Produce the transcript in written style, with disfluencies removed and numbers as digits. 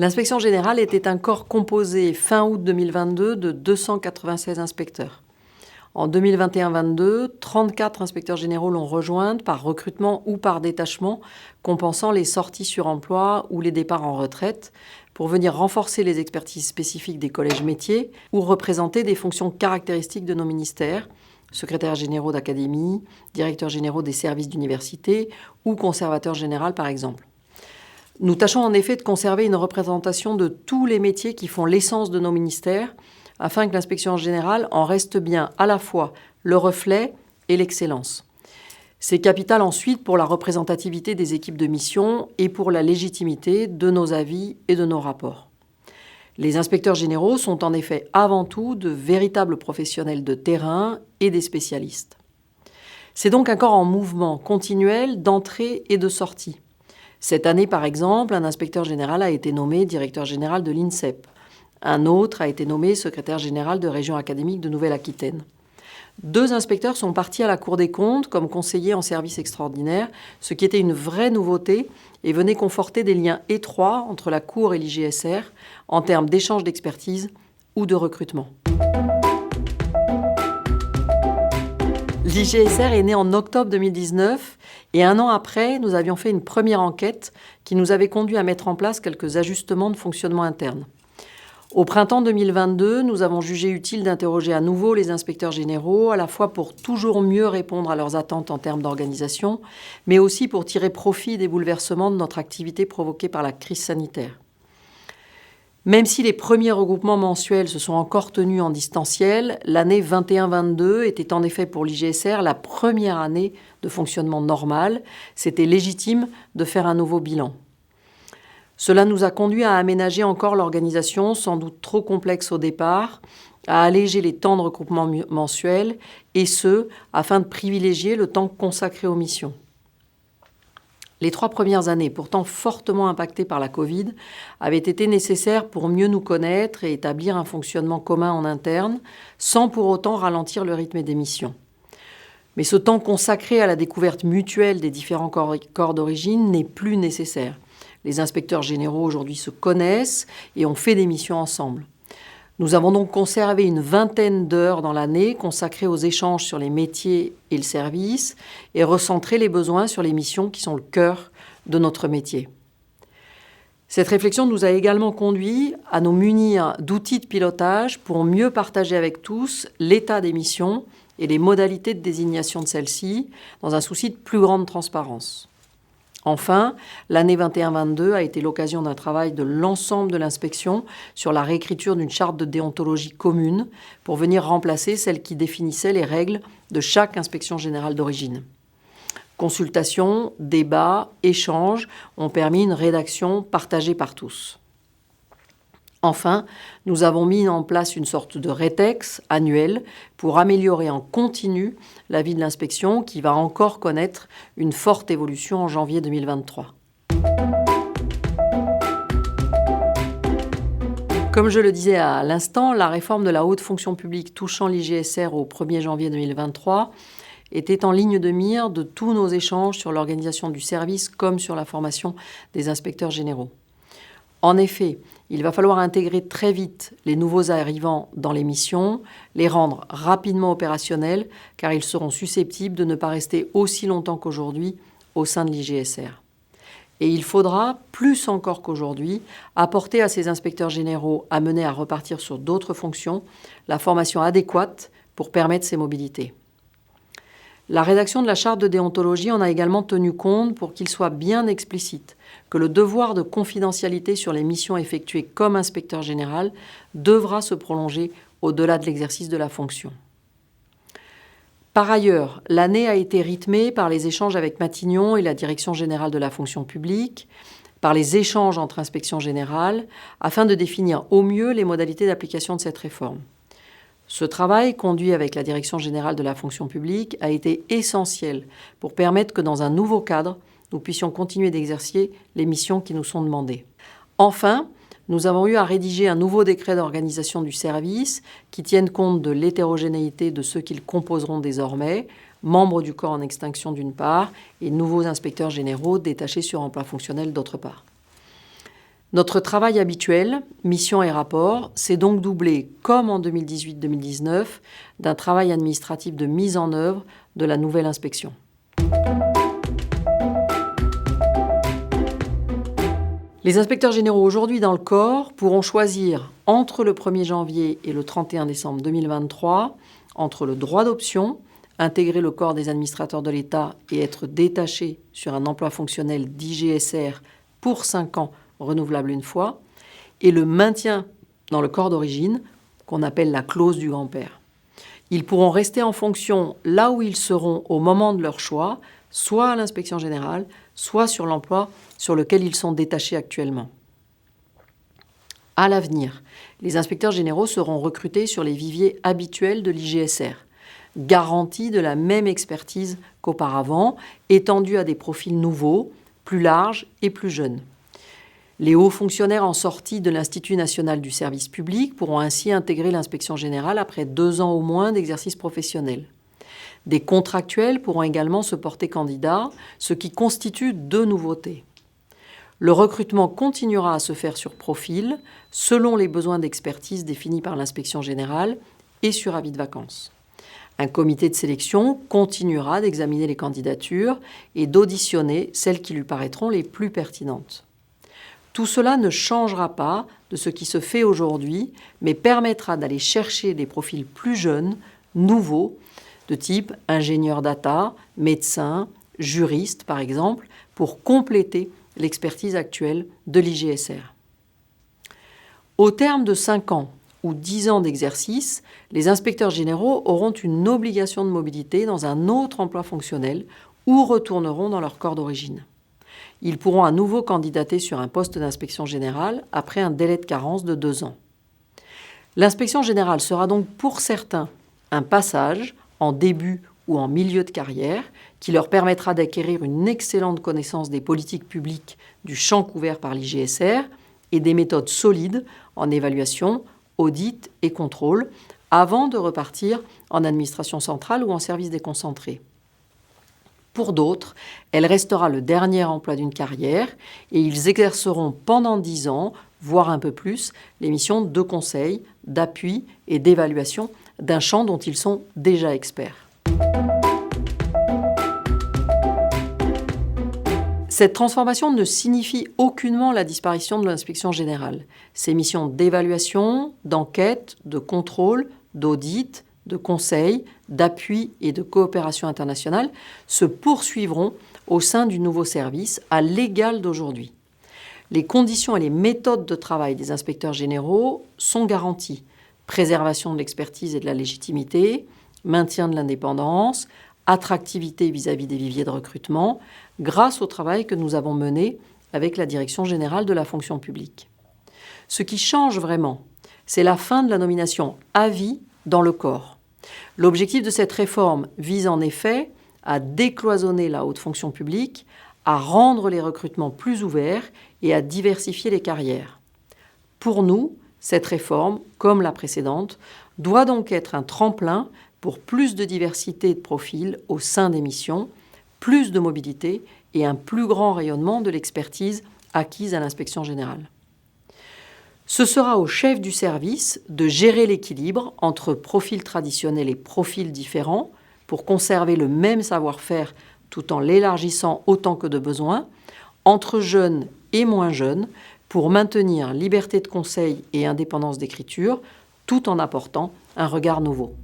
L'inspection générale était un corps composé fin août 2022 de 296 inspecteurs. En 2021-22, 34 inspecteurs généraux l'ont rejointe par recrutement ou par détachement, compensant les sorties sur emploi ou les départs en retraite, pour venir renforcer les expertises spécifiques des collèges métiers ou représenter des fonctions caractéristiques de nos ministères, secrétaires généraux d'académie, directeurs généraux des services d'université ou conservateurs généraux par exemple. Nous tâchons en effet de conserver une représentation de tous les métiers qui font l'essence de nos ministères, afin que l'inspection générale en reste bien à la fois le reflet et l'excellence. C'est capital ensuite pour la représentativité des équipes de mission et pour la légitimité de nos avis et de nos rapports. Les inspecteurs généraux sont en effet avant tout de véritables professionnels de terrain et des spécialistes. C'est donc un corps en mouvement continuel d'entrée et de sortie. Cette année, par exemple, un inspecteur général a été nommé directeur général de l'INSEP. Un autre a été nommé secrétaire général de Région académique de Nouvelle-Aquitaine. 2 inspecteurs sont partis à la Cour des comptes comme conseillers en service extraordinaire, ce qui était une vraie nouveauté et venait conforter des liens étroits entre la Cour et l'IGSR en termes d'échange d'expertise ou de recrutement. L'IGSR est né en octobre 2019 et 1 an après, nous avions fait une première enquête qui nous avait conduit à mettre en place quelques ajustements de fonctionnement interne. Au printemps 2022, nous avons jugé utile d'interroger à nouveau les inspecteurs généraux, à la fois pour toujours mieux répondre à leurs attentes en termes d'organisation, mais aussi pour tirer profit des bouleversements de notre activité provoqués par la crise sanitaire. Même si les premiers regroupements mensuels se sont encore tenus en distanciel, l'année 21-22 était en effet pour l'IGSR la première année de fonctionnement normal. C'était légitime de faire un nouveau bilan. Cela nous a conduit à aménager encore l'organisation, sans doute trop complexe au départ, à alléger les temps de regroupement mensuels, et ce, afin de privilégier le temps consacré aux missions. Les 3 premières années, pourtant fortement impactées par la Covid, avaient été nécessaires pour mieux nous connaître et établir un fonctionnement commun en interne, sans pour autant ralentir le rythme des missions. Mais ce temps consacré à la découverte mutuelle des différents corps d'origine n'est plus nécessaire. Les inspecteurs généraux aujourd'hui se connaissent et ont fait des missions ensemble. Nous avons donc conservé une vingtaine d'heures dans l'année consacrées aux échanges sur les métiers et le service et recentré les besoins sur les missions qui sont le cœur de notre métier. Cette réflexion nous a également conduit à nous munir d'outils de pilotage pour mieux partager avec tous l'état des missions et les modalités de désignation de celles-ci dans un souci de plus grande transparence. Enfin, l'année 21-22 a été l'occasion d'un travail de l'ensemble de l'inspection sur la réécriture d'une charte de déontologie commune pour venir remplacer celle qui définissait les règles de chaque inspection générale d'origine. Consultations, débats, échanges ont permis une rédaction partagée par tous. Enfin, nous avons mis en place une sorte de rétex annuel pour améliorer en continu la vie de l'inspection qui va encore connaître une forte évolution en janvier 2023. Comme je le disais à l'instant, la réforme de la haute fonction publique touchant l'IGSR au 1er janvier 2023 était en ligne de mire de tous nos échanges sur l'organisation du service comme sur la formation des inspecteurs généraux. En effet, il va falloir intégrer très vite les nouveaux arrivants dans les missions, les rendre rapidement opérationnels, car ils seront susceptibles de ne pas rester aussi longtemps qu'aujourd'hui au sein de l'IGSR. Et il faudra, plus encore qu'aujourd'hui, apporter à ces inspecteurs généraux amenés à repartir sur d'autres fonctions la formation adéquate pour permettre ces mobilités. La rédaction de la charte de déontologie en a également tenu compte pour qu'il soit bien explicite que le devoir de confidentialité sur les missions effectuées comme inspecteur général devra se prolonger au-delà de l'exercice de la fonction. Par ailleurs, l'année a été rythmée par les échanges avec Matignon et la Direction générale de la fonction publique, par les échanges entre inspections générales, afin de définir au mieux les modalités d'application de cette réforme. Ce travail, conduit avec la Direction générale de la fonction publique, a été essentiel pour permettre que dans un nouveau cadre, nous puissions continuer d'exercer les missions qui nous sont demandées. Enfin, nous avons eu à rédiger un nouveau décret d'organisation du service qui tienne compte de l'hétérogénéité de ceux qui le composeront désormais, membres du corps en extinction d'une part et nouveaux inspecteurs généraux détachés sur emploi fonctionnel d'autre part. Notre travail habituel, mission et rapport, s'est donc doublé, comme en 2018-2019, d'un travail administratif de mise en œuvre de la nouvelle inspection. Les inspecteurs généraux aujourd'hui dans le corps pourront choisir entre le 1er janvier et le 31 décembre 2023, entre le droit d'option, intégrer le corps des administrateurs de l'État et être détaché sur un emploi fonctionnel d'IGSR pour 5 ans renouvelable une fois, et le maintien dans le corps d'origine, qu'on appelle la clause du grand-père. Ils pourront rester en fonction là où ils seront au moment de leur choix, soit à l'inspection générale, soit sur l'emploi sur lequel ils sont détachés actuellement. À l'avenir, les inspecteurs généraux seront recrutés sur les viviers habituels de l'IGSR, garantie de la même expertise qu'auparavant, étendue à des profils nouveaux, plus larges et plus jeunes. Les hauts fonctionnaires en sortie de l'Institut national du service public pourront ainsi intégrer l'inspection générale après 2 ans au moins d'exercice professionnel. Des contractuels pourront également se porter candidats, ce qui constitue 2 nouveautés. Le recrutement continuera à se faire sur profil, selon les besoins d'expertise définis par l'inspection générale et sur avis de vacances. Un comité de sélection continuera d'examiner les candidatures et d'auditionner celles qui lui paraîtront les plus pertinentes. Tout cela ne changera pas de ce qui se fait aujourd'hui, mais permettra d'aller chercher des profils plus jeunes, nouveaux, de type ingénieur data, médecin, juriste par exemple, pour compléter l'expertise actuelle de l'IGSR. Au terme de 5 ans ou 10 ans d'exercice, les inspecteurs généraux auront une obligation de mobilité dans un autre emploi fonctionnel ou retourneront dans leur corps d'origine. Ils pourront à nouveau candidater sur un poste d'inspection générale après un délai de carence de 2 ans. L'inspection générale sera donc pour certains un passage en début ou en milieu de carrière qui leur permettra d'acquérir une excellente connaissance des politiques publiques du champ couvert par l'IGSR et des méthodes solides en évaluation, audit et contrôle avant de repartir en administration centrale ou en service déconcentré. Pour d'autres, elle restera le dernier emploi d'une carrière et ils exerceront pendant 10 ans, voire un peu plus, les missions de conseil, d'appui et d'évaluation d'un champ dont ils sont déjà experts. Cette transformation ne signifie aucunement la disparition de l'inspection générale. Ces missions d'évaluation, d'enquête, de contrôle, d'audit, de conseil, d'appui et de coopération internationale se poursuivront au sein du nouveau service à l'égal d'aujourd'hui. Les conditions et les méthodes de travail des inspecteurs généraux sont garanties. Préservation de l'expertise et de la légitimité, maintien de l'indépendance, attractivité vis-à-vis des viviers de recrutement, grâce au travail que nous avons mené avec la Direction générale de la fonction publique. Ce qui change vraiment, c'est la fin de la nomination à vie dans le corps. L'objectif de cette réforme vise en effet à décloisonner la haute fonction publique, à rendre les recrutements plus ouverts et à diversifier les carrières. Pour nous, cette réforme, comme la précédente, doit donc être un tremplin pour plus de diversité de profils au sein des missions, plus de mobilité et un plus grand rayonnement de l'expertise acquise à l'inspection générale. Ce sera au chef du service de gérer l'équilibre entre profils traditionnels et profils différents pour conserver le même savoir-faire tout en l'élargissant autant que de besoin, entre jeunes et moins jeunes, pour maintenir liberté de conseil et indépendance d'écriture, tout en apportant un regard nouveau.